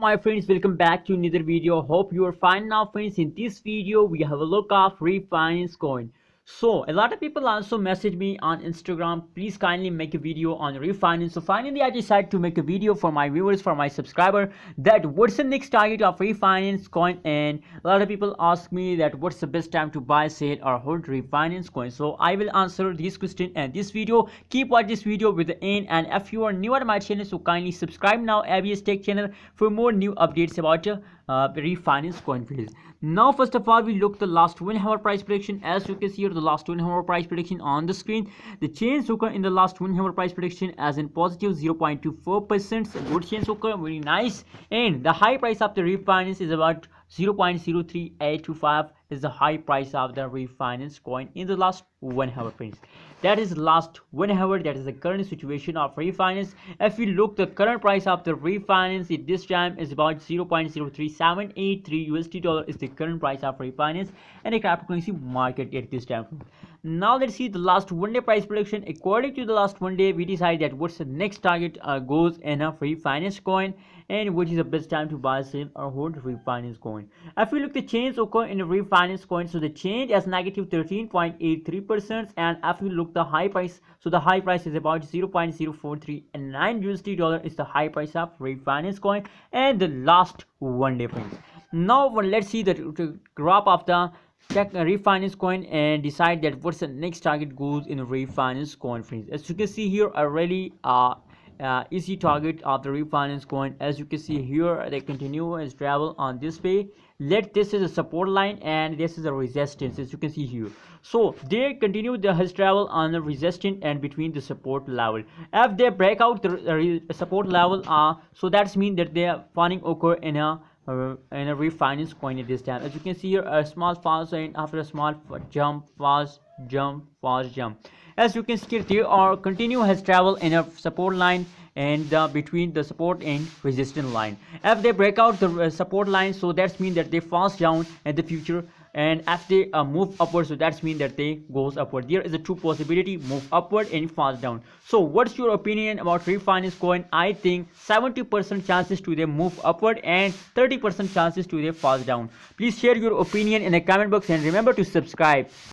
My friends, welcome back to another video. Hope you are fine now, friends. In this video we have a look of refinance coin. So a lot of people also message me on Instagram, please kindly make a video on refinance. So finally I decided to make a video for my viewers, for my subscriber, that what's the next target of refinance coin. And a lot of people ask me that what's the best time to buy, sell or hold refinance coin. So I will answer this question and this video. Keep watch this video with the end, and if you are new on my channel, so kindly subscribe now, ABS Tech channel, for more new updates about refinance coin, please. Now first of all, we look the last 1 hour price prediction. As you can see here, the last 1 hour price prediction on the screen. The change occur in the last 1 hour price prediction as in positive 0.24%. Good change occur, very nice. And the high price of the refinance is about 0.03825 is the high price of the refinance coin in the last 1 hour, friends. That is last 1 hour. That is the current situation of refinance. If we look the current price of the refinance at this time is about 0.03783 USD dollar is the current price of refinance and the cryptocurrency market at this time. Now let's see the last 1 day price prediction. According to the last 1 day, we decide that what's the next target goes in a refinance coin and which is the best time to buy, sell or hold refinance coin. If we look the change occur in the refinance coin, so the change is negative 13.83%. and if we look the high price, so the high price is about 0.0439 USD dollar is the high price of refinance coin and the last 1 day, friends. Now let's see the graph of the check refinance coin and decide that what's the next target goes in refinance coin, friends. As you can see here, a really easy target of the refinance coin. As you can see here, they continue as travel on this way. This is a support line and this is a resistance, as you can see here. So they continue the has travel on the resistance and between the support level. If they break out the support level, so that's mean that they are finding occur in a refinance coin at this time. As you can see here, a small false and after a small jump, fast jump, fast jump. As you can see, they are continue has travel in a support line and between the support and resistance line. If they break out the support line, so that's mean that they fast down in the future, and if they move upward, so that's mean that they goes upward. There is a two possibility, move upward and fast down. So what's your opinion about refinance coin? I think 70% chances to they move upward and 30% chances to they fast down. Please share your opinion in the comment box and remember to subscribe.